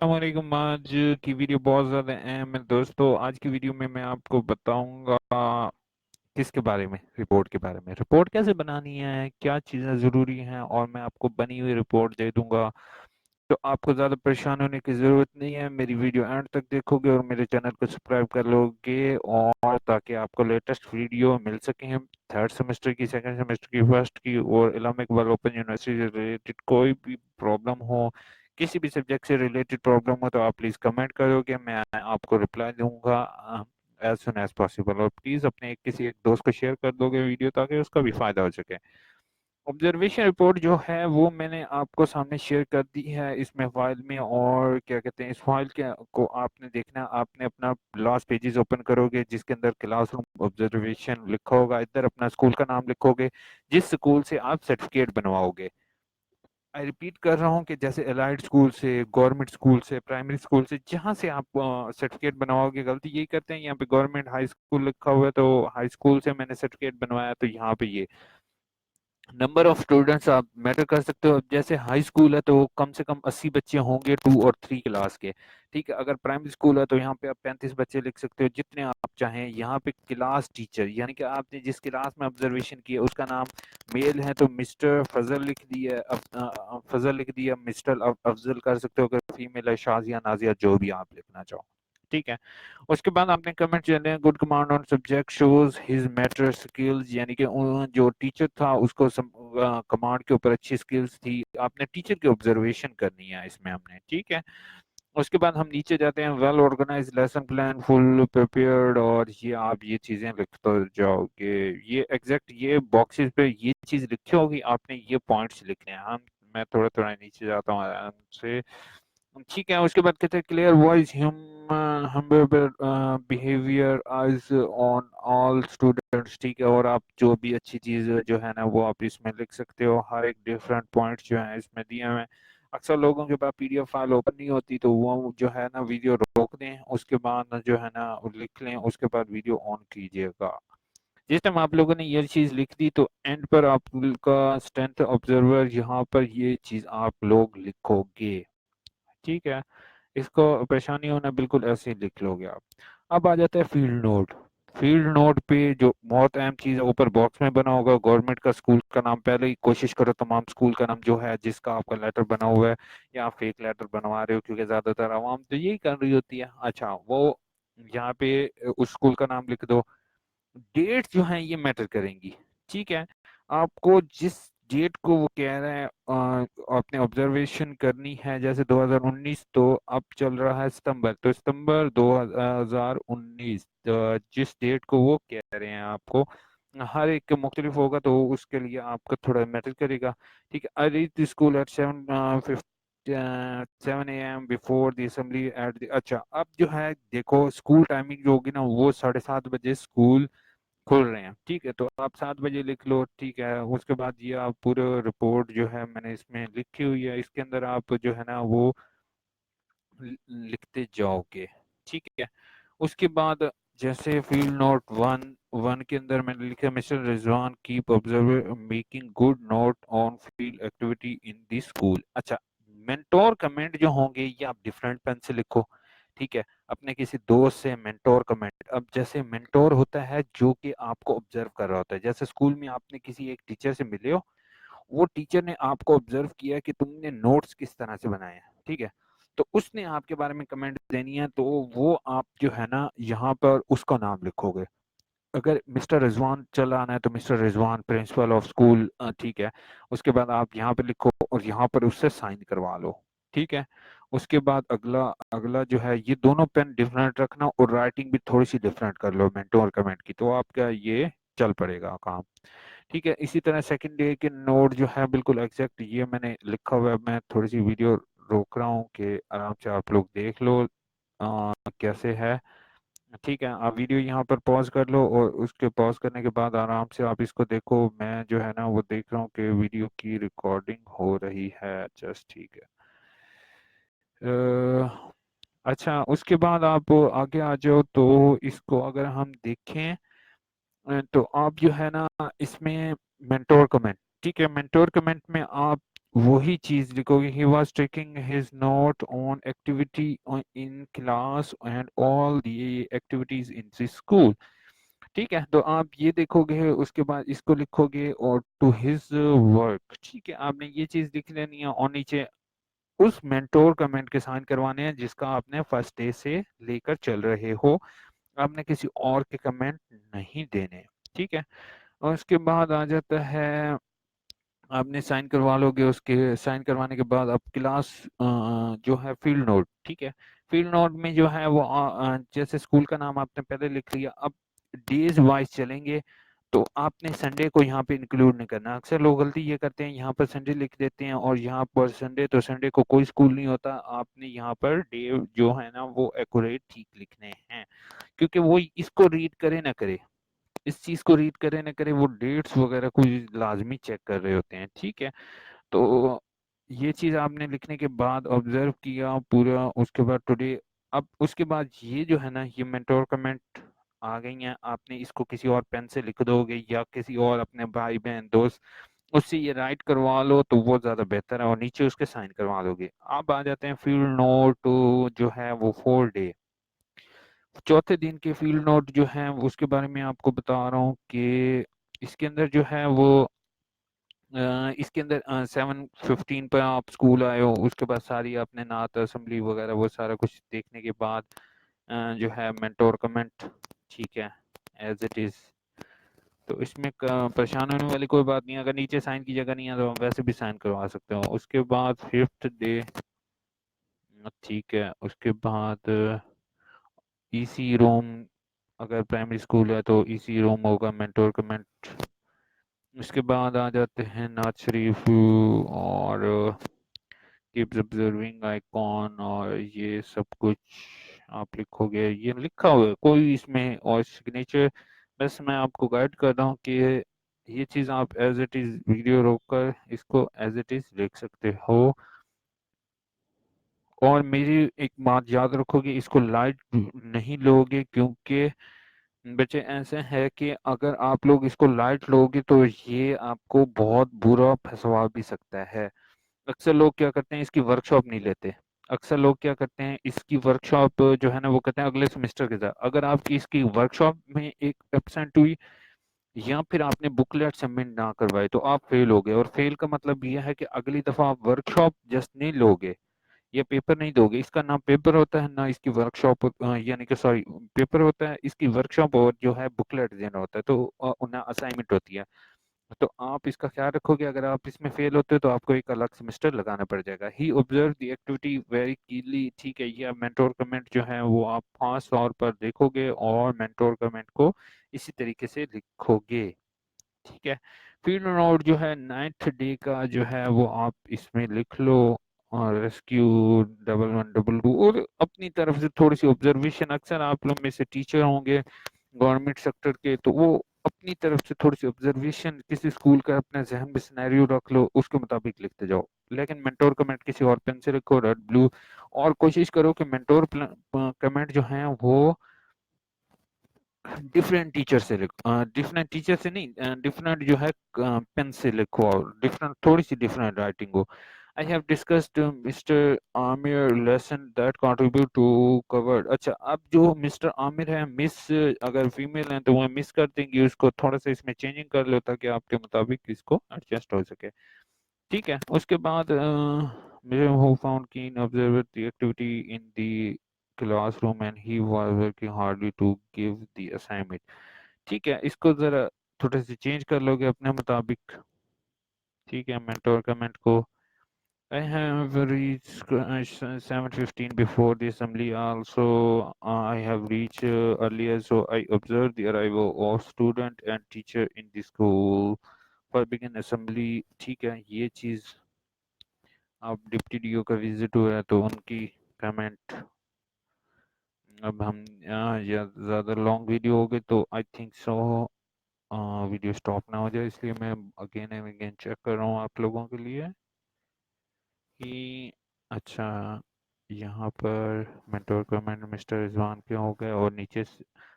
अस्सलामुअलैकुम। आज की वीडियो बहुत ज़्यादा अहम है दोस्तों। आज की वीडियो में मैं आपको बताऊंगा किसके बारे में, रिपोर्ट के बारे में। रिपोर्ट कैसे बनानी है, क्या चीज़ें ज़रूरी हैं, और मैं आपको बनी हुई रिपोर्ट दे दूंगा। तो आपको ज़्यादा परेशान होने की ज़रूरत नहीं है। मेरी वीडियो एंड तक देखोगे और मेरे चैनल को सब्सक्राइब कर लोगे, और ताकि आपको लेटेस्ट वीडियो मिल सके। थर्ड सेमेस्टर की, सेकंड सेमेस्टर की, फर्स्ट की और इस्लामिक इकबाल ओपन यूनिवर्सिटी से रिलेटेड कोई भी प्रॉब्लम हो, किसी भी सब्जेक्ट से रिलेटेड प्रॉब्लम हो, तो आप प्लीज़ कमेंट करोगे, मैं आपको रिप्लाई दूंगा एज सुन एज पॉसिबल। और प्लीज़ अपने किसी एक दोस्त को शेयर कर दोगे वीडियो, ताकि उसका भी फ़ायदा हो सके। ऑब्जर्वेशन रिपोर्ट जो है वो मैंने आपको सामने शेयर कर दी है इसमें फाइल में। और क्या कहते हैं, इस फाइल के को आपने देखना, आपने अपना लास्ट पेजेस ओपन करोगे जिसके अंदर क्लासरूम ऑब्जर्वेशन लिखा होगा। इधर अपना स्कूल का नाम लिखोगे, जिस स्कूल से आप सर्टिफिकेट बनवाओगे। आई रिपीट कर रहा हूँ कि जैसे एलाइड स्कूल से, गवर्नमेंट स्कूल से, प्राइमरी स्कूल से, जहाँ से आप सर्टिफिकेट बनवाओगे। गलती यही करते हैं, यहाँ पे गवर्नमेंट हाई स्कूल लिखा हुआ है तो हाई स्कूल से मैंने सर्टिफिकेट बनवाया, तो यहाँ पे ये नंबर ऑफ स्टूडेंट्स आप मैटर कर सकते हो। जैसे हाई स्कूल है तो कम से कम 80 बच्चे होंगे 2 और 3 क्लास के। ठीक है, अगर प्राइमरी स्कूल है तो यहाँ पे आप 35 बच्चे लिख सकते हो, जितने आप चाहें। यहाँ पे क्लास टीचर, यानी कि आपने जिस क्लास में ऑब्जर्वेशन किया उसका नाम मेल है तो मिस्टर फजल लिख दिया, फजल लिख दिया। मिस्टर अफजल कर सकते हो। अगर फीमेल है शाजिया, नाजिया, जो भी आप लिखना चाहो। ठीक है, उसके बाद आपने कमेंट चले, good command on subject shows his matter skills, यानी कि जो टीचर था उसको कमांड के ऊपर अच्छी स्किल्स थी। आपने टीचर की ऑब्जर्वेशन करनी है इसमें हमने। ठीक है, उसके बाद हम नीचे जाते हैं, well organise lesson plan full prepared, और ये आप ये चीजें लिखते जाओगे। ये एग्जैक्ट ये बॉक्सेस पे ये चीज लिखी होगी, आपने ये पॉइंट्स लिखने हैं। हम मैं थोड़ा थोड़ा नीचे जाता हूँ आराम से। ठीक है, उसके बाद कहते हैं क्लियर वॉइस ह्यूमन बिहेवियर आज ऑन ऑल स्टूडेंट्स। ठीक है, और आप जो भी अच्छी चीज जो है ना वो आप इसमें लिख सकते हो। हर एक डिफरेंट पॉइंट्स जो है इसमें दिए हुए हैं। अक्सर लोगों के पास पीडीएफ फाइल ओपन नहीं होती, तो वो जो है ना वीडियो रोक दें, उसके बाद जो है ना वो लिख लें, उसके बाद वीडियो ऑन कीजिएगा। जिस टाइम आप लोगों ने ये चीज लिख दी तो एंड पर आपका स्ट्रेंथ ऑब्जर्वर, यहाँ पर ये चीज आप लोग लिखोगे। ठीक है, इसको परेशानी होना, बिल्कुल ऐसे ही लिख लोगे आप। अब आ जाता है फील्ड नोट। फील्ड नोट पे जो बहुत अहम चीज है, ऊपर बॉक्स में बना होगा गवर्नमेंट का स्कूल का नाम। पहले ही कोशिश करो तमाम स्कूल का नाम जो है, जिसका आपका लेटर बना हुआ है, या आप फेक लेटर बनवा रहे हो, क्योंकि ज्यादातर आवाम तो यही कर रही होती है। अच्छा, वो यहाँ पे उस स्कूल का नाम लिख दो। डेट जो है ये मैटर करेंगी। ठीक है, आपको जिस डेट को वो कह रहे हैं आपने ऑब्जर्वेशन करनी है, जैसे 2019, तो अब चल रहा है सितंबर, तो सितंबर 2019, जिस डेट को वो कह रहे हैं आपको, हर एक के मुख्तलिफ होगा, तो उसके लिए आपका थोड़ा मैटर करेगा। ठीक है, I reach the school eight 7 a.m. Before the assembly at the. अच्छा, अब जो है देखो, स्कूल टाइमिंग जो होगी ना वो 7:30 बजे स्कूल खुल रहे हैं। ठीक है, तो आप 7 बजे लिख लो। ठीक है, उसके बाद ये आप पूरे रिपोर्ट जो है मैंने इसमें लिखी हुई है, इसके अंदर आप जो है ना वो लिखते जाओगे। ठीक है, उसके बाद जैसे फील्ड नोट वन वन के अंदर मैंने लिखा, mister Rizwan keep observe making good note on field activity in the school. अच्छा, मेंटोर कमेंट जो होंगे ये आप डिफरेंट पेन से लिखो। ठीक है, अपने किसी दोस्त से मेंटोर कमेंट। अब जैसे मेंटोर होता है जो कि आपको ऑब्जर्व कर रहा होता है, जैसे स्कूल में आपने किसी एक टीचर से मिले हो, वो टीचर ने आपको ऑब्जर्व किया कि तुमने नोट्स किस तरह से बनाए हैं। ठीक है, तो उसने आपके बारे में कमेंट देनी है, तो वो आप जो है ना यहाँ पर उसका नाम लिखोगे। अगर मिस्टर रिजवान चला आना है तो mister Rizwan principle of school. ठीक है, उसके बाद आप यहाँ पे लिखो और यहाँ पर उससे साइन करवा लो। ठीक है, उसके बाद अगला अगला जो है, ये दोनों पेन डिफरेंट रखना और राइटिंग भी थोड़ी सी डिफरेंट कर लो मेंटोर कमेंट की, तो आपका ये चल पड़ेगा काम। ठीक है, इसी तरह सेकंड डे के नोट जो है बिल्कुल एग्जैक्ट ये मैंने लिखा हुआ है। मैं थोड़ी सी वीडियो रोक रहा हूँ कि आराम से आप लोग देख लो कैसे है। ठीक है, आप वीडियो यहाँ पर पॉज कर लो, और उसके पॉज करने के बाद आराम से आप इसको देखो। मैं जो है ना वो देख रहा हूँ कि वीडियो की रिकॉर्डिंग हो रही है जस्ट। ठीक है, अच्छा, उसके बाद आप आगे आ जाओ, तो इसको अगर हम देखें तो आप जो है ना इसमें मेंटोर कमेंट। ठीक है, मेंटोर कमेंट में आप वही चीज लिखोगे, he was taking his note on activity in class and all the activities in the school. ठीक है, तो आप ये देखोगे, उसके बाद इसको लिखोगे और टू हिज वर्क। ठीक है, आपने ये चीज लिख लेनी है और नीचे उस मेंटोर कमेंट के साइन करवाने हैं जिसका आपने फर्स्ट डे से लेकर चल रहे हो। आपने किसी और के कमेंट नहीं देने। ठीक है, और उसके बाद आ जाता है, आपने साइन करवा लोगे, उसके साइन करवाने के बाद अब क्लास जो है फील्ड नोट। ठीक है, फील्ड नोट में जो है वो जैसे स्कूल का नाम आपने पहले लिख लिया, अब डेज वाइज चलेंगे। तो आपने संडे को यहाँ पे इंक्लूड नहीं करना। अक्सर लोग गलती ये करते हैं, यहाँ पर संडे लिख देते हैं और यहाँ पर संडे, तो संडे को कोई स्कूल नहीं होता। आपने यहाँ पर डे जो है ना वो एक्यूरेट ठीक लिखने हैं, क्योंकि वो इसको रीड करे ना करे, इस चीज को रीड करे ना करे, वो डेट्स वगैरह को लाजमी चेक कर रहे होते हैं। ठीक है, तो ये चीज आपने लिखने के बाद ऑब्जर्व किया पूरा, उसके बाद टुडे। अब उसके बाद ये जो है ना, ये मेंटोर कमेंट आ गई हैं, आपने इसको किसी और पेन से लिख दोगे या किसी और अपने भाई बहन दोस्त उससे ये राइट करवा लो तो वो ज्यादा बेहतर है, और नीचे उसके साइन करवा दोगे। अब आ जाते हैं फील्ड नोट जो है वो 4 डे। चौथे दिन के फील्ड नोट जो है उसके बारे में आपको बता रहा हूँ कि इसके अंदर जो है वो इसके अंदर 7:15 पर आप स्कूल आए हो, उसके बाद सारी आपने नात असेंबली वगैरह वो सारा कुछ देखने के बाद जो है मेंटोर कमेंट। ठीक है, एज इट इज। तो इसमें परेशान होने वाली कोई बात नहीं है, अगर नीचे साइन की जगह नहीं है तो वैसे भी साइन करवा सकते हो। उसके बाद 5th डे। ठीक है, उसके बाद ईसी रूम, अगर प्राइमरी स्कूल है तो ईसी रूम होगा मेंटोर कमेंट। उसके बाद आ जाते हैं नाज शरीफ और कीप्स ऑब्जर्विंग आइकॉन, और ये सब कुछ आप लिखोगे, ये लिखा हुआ है कोई इसमें, और सिग्नेचर। बस मैं आपको गाइड कर रहा हूँ कि ये चीज़ आप एज इट इज़ वीडियो रोककर इसको एज इट इज़ लिख सकते हो। और मेरी एक बात याद रखोगे, इसको लाइट नहीं लोगे, क्योंकि बच्चे ऐसे हैं कि अगर आप लोग इसको लाइट लोगे तो ये आपको बहुत बुरा फंसवा भी सकता है। अक्सर लोग क्या करते हैं, इसकी वर्कशॉप नहीं लेते। अक्सर लोग क्या करते हैं, इसकी वर्कशॉप जो है ना वो कहते हैं अगले सेमेस्टर के साथ। अगर आपकी इसकी वर्कशॉप में एक एब्सेंट हुई या फिर आपने बुकलेट सबमिट ना करवाए तो आप फेल हो गए, और फेल का मतलब यह है कि अगली दफा आप वर्कशॉप जस्ट नहीं लोगे या पेपर नहीं दोगे। इसका ना पेपर होता है ना इसकी वर्कशॉप, यानी कि सॉरी, पेपर होता है, इसकी वर्कशॉप और जो है बुकलेट देना होता है, तो ना असाइनमेंट होती है। तो आप इसका ख्याल रखोगे, अगर आप इसमें फेल होते हो तो आपको एक अलग सेमेस्टर लगाना पड़ जाएगा। He observe the activity very keenly. ठीक है, ये मेंटोर कमेंट जो है वो आप खास तौर पर देखोगे और मेंटोर कमेंट को इसी तरीके से लिखोगे। ठीक है, फील्ड नोट जो है 9th डे का जो है वो आप इसमें लिख लो, और रेस्क्यू 1112, और अपनी तरफ से थोड़ी सी ऑब्जर्वेशन। अक्सर आप लोग में से टीचर होंगे गवर्नमेंट सेक्टर के, तो वो अपनी तरफ से थोड़ी सी ऑब्जर्वेशन किसी स्कूल का अपने जहन में सिनेरियो रख लो, उसके मुताबिक लिखते जाओ। लेकिन मेंटोर कमेंट किसी और पेन से लिखो, रेड ब्लू। और कोशिश करो कि मेंटोर कमेंट जो है वो डिफरेंट टीचर से लिखो, डिफरेंट टीचर से नहीं, डिफरेंट जो है पेन से लिखो, और डिफरेंट थोड़ी सी डिफरेंट राइटिंग हो। I have discussed mister Aamir lesson that contribute to covered. अच्छा, अब जो मिस्टर आमिर है, मिस अगर फीमेल है तो वो मिस कर देंगी, उसको थोड़ा सा इसमें चेंजिंग कर लो ताकि आपके मुताबिक इसको एडजस्ट हो सके। ठीक है, उसके बाद मुझे who found keen observe the activity in the classroom and he was working hardly to give the assignment. ठीक है, इसको जरा थोड़े से चेंज कर लोगे अपने मुताबिक। ठीक है, मेंटोर कमेंट को I have reached 7:15 before the assembly. Also, I have reached earlier, so I observed the arrival of student and teacher in the school for begin assembly. ठीक है, ये चीज अब डिप्टी डीओ का विजिट हुआ है तो उनकी कमेंट। अब हम ज़्यादा लॉन्ग वीडियो हो गई तो I think so video stop ना हो जाए, इसलिए मैं अगेन एंड अगेन चेक कर रहा हूँ आप लोगों के लिए कि अच्छा, यहाँ पर मेंटोर कमेंट मिस्टर रिजवान के हो गए, और नीचे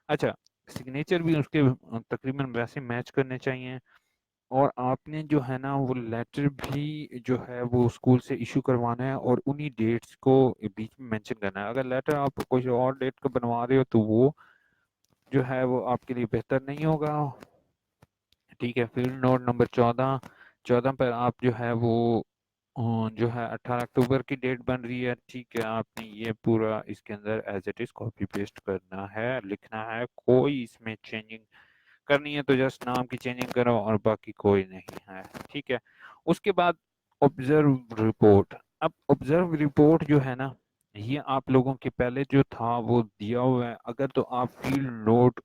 अच्छा, सिग्नेचर भी उसके तकरीबन वैसे मैच करने चाहिए। और आपने जो है ना वो लेटर भी जो है वो स्कूल से इशू करवाना है और उन्हीं डेट्स को बीच में मेंशन करना है। अगर लेटर आप कोई और डेट का बनवा रहे हो तो वो जो है वो आपके लिए बेहतर नहीं होगा। ठीक है, फिर नोट नंबर 14। 14 पर आप जो है वो जो है 18 अक्टूबर की डेट बन रही है। ठीक है, आपने ये पूरा इसके अंदर as it is copy paste करना है, लिखना है, कोई इसमें चेंजिंग करनी है तो जस्ट नाम की चेंजिंग करो और बाकी कोई नहीं है। ठीक है, उसके बाद ऑब्जर्व रिपोर्ट। अब ऑब्जर्व रिपोर्ट जो है ना, ये आप लोगों के पहले जो था वो दिया हुआ है। अगर तो आप फील्ड नोट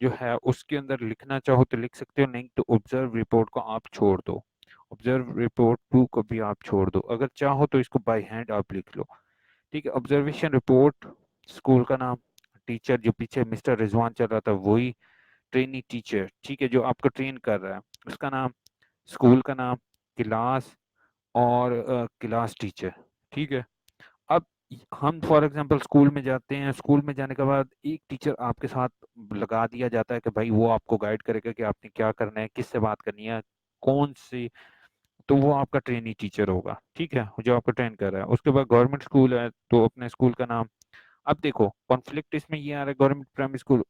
जो है उसके अंदर लिखना चाहो तो लिख सकते हो, नहीं तो ऑब्जर्व रिपोर्ट को आप छोड़ दो। ऑब्जर्व रिपोर्ट 2 को भी आप छोड़ दो, अगर चाहो तो इसको बाय हैंड आप लिख लो। ठीक है, ऑब्जर्वेशन रिपोर्ट, स्कूल का नाम, टीचर जो पीछे मिस्टर रिजवान चल रहा था वही, ट्रेनी टीचर, ठीक है, जो आपको ट्रेन कर रहा है उसका नाम, स्कूल का नाम, क्लास और क्लास टीचर। ठीक है, अब हम फॉर एग्जांपल स्कूल में जाते हैं, स्कूल में जाने के बाद एक टीचर आपके साथ लगा दिया जाता है कि भाई वो आपको गाइड करेगा कि आपने क्या करना है, किससे बात करनी है, कौन सी, तो वो आपका ट्रेनी टीचर होगा। ठीक है, जो आपको ट्रेन कर रहा है। उसके बाद गवर्नमेंट स्कूल है तो अपने स्कूल का नाम। अब देखो कॉन्फ्लिक्ट इसमें ये आ रहा है, गवर्नमेंट प्राइमरी स्कूल।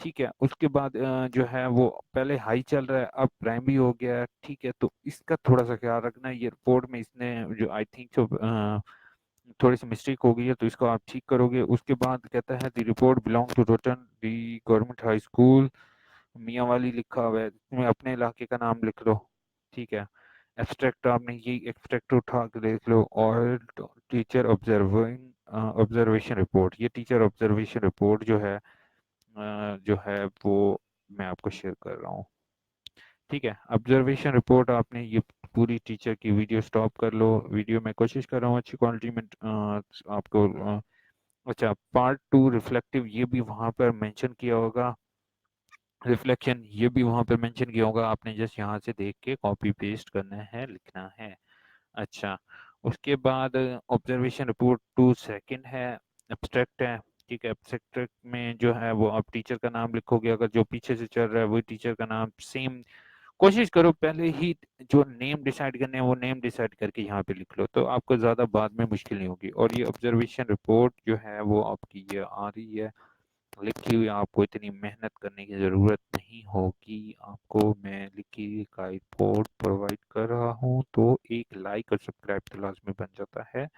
ठीक है, उसके बाद जो है वो पहले हाई चल रहा है अब प्राइमरी हो गया है। ठीक है, तो इसका थोड़ा सा ख्याल रखना। ये रिपोर्ट में इसने जो आई थिंक सो थोड़ी सी मिस्टेक हो गई है तो इसको आप ठीक करोगे। उसके बाद कहता है द रिपोर्ट बिलोंग टू रोटन दी गवर्नमेंट हाई स्कूल, मियाँ वाली लिखा हुआ है, इसमें अपने इलाके का नाम लिख लो। ठीक है, एब्स्ट्रैक्ट आपने ये एब्स्ट्रैक्ट उठा के देख लो। और टीचर ऑब्जर्विंग ऑब्जर्वेशन रिपोर्ट, ये टीचर ऑब्जर्वेशन रिपोर्ट जो है वो मैं आपको शेयर कर रहा हूँ। ठीक है, ऑब्जर्वेशन रिपोर्ट आपने ये पूरी टीचर की वीडियो स्टॉप कर लो। वीडियो में कोशिश कर रहा हूँ अच्छी क्वालिटी में आपको अच्छा, पार्ट 2 रिफ्लेक्टिव, ये भी वहां पर मेंशन किया होगा। रिफ्लेक्शन ये भी वहां पर मेंशन किया होगा, आपने जस्ट यहाँ से देख के कॉपी पेस्ट करना है, लिखना है। अच्छा, उसके बाद ऑब्जर्वेशन रिपोर्ट 2 सेकंड है, एब्स्ट्रैक्ट है। ठीक है, एब्स्ट्रैक्ट में जो है वो आप टीचर का नाम लिखोगे, अगर जो पीछे से चल रहा है वही टीचर का नाम सेम। कोशिश करो पहले ही जो नेम डिसाइड करने हैं वो नेम डिसाइड करके यहाँ पे लिख लो, तो आपको ज़्यादा बाद में मुश्किल नहीं होगी। और ये ऑब्जर्वेशन रिपोर्ट जो है वो आपकी ये आ रही है लिखी हुई, आपको इतनी मेहनत करने की ज़रूरत नहीं होगी। आपको मैं लिखी का रिपोर्ट प्रोवाइड कर रहा हूँ, तो एक लाइक और सब्सक्राइब तो लाजमी बन जाता है।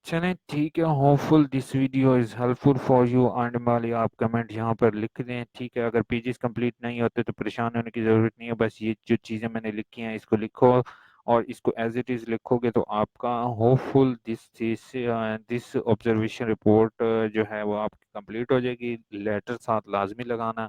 चलें ठीक है, hopeful this video is helpful for you and वाली आप कमेंट यहाँ पर लिख दें। ठीक है, अगर पेजेस कंप्लीट नहीं होते तो परेशान होने की ज़रूरत नहीं है, बस ये जो चीज़ें मैंने लिखी हैं इसको लिखो और इसको एज इट इज़ लिखोगे तो आपका होपफुल दिस ऑब्जर्वेशन रिपोर्ट जो है वो आपकी कंप्लीट हो जाएगी। लेटर साथ लाजमी लगाना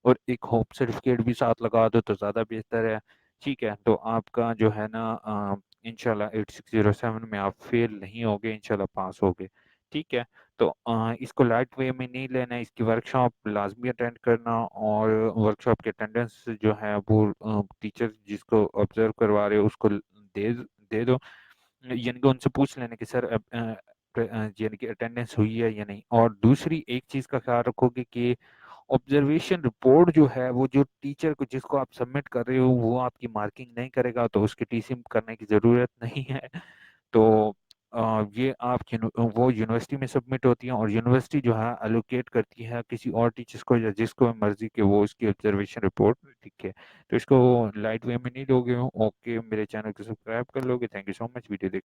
और एक होप सर्टिफिकेट भी साथ लगा दो तो ज़्यादा बेहतर है। ठीक है, तो आपका जो है ना इंशाल्लाह 8607 में आप फेल नहीं होगे, इंशाल्लाह पास होगे। ठीक है, तो इसको लाइट वे में नहीं लेना, इसकी वर्कशॉप लाजमी अटेंड करना और वर्कशॉप की अटेंडेंस जो है वो टीचर जिसको ऑब्जर्व करवा रहे हो उसको दे दो, यानी कि उनसे पूछ लेने कि सर यानी कि अटेंडेंस हुई है या नहीं। और दूसरी एक चीज़ का ख्याल रखोगे कि ऑब्जर्वेशन रिपोर्ट जो है वो जो टीचर को जिसको आप सबमिट कर रहे हो वो आपकी मार्किंग नहीं करेगा तो उसकी टीसी करने की ज़रूरत नहीं है। तो ये आप वो यूनिवर्सिटी में सबमिट होती है और यूनिवर्सिटी जो है एलोकेट करती है किसी और टीचर्स को या जिसको मर्जी के वो उसकी ऑब्जर्वेशन रिपोर्ट लिखे। तो इसको लाइट वे में नहीं लोगे। ओके, मेरे चैनल को सब्सक्राइब कर लोगे। Thank you so much video देख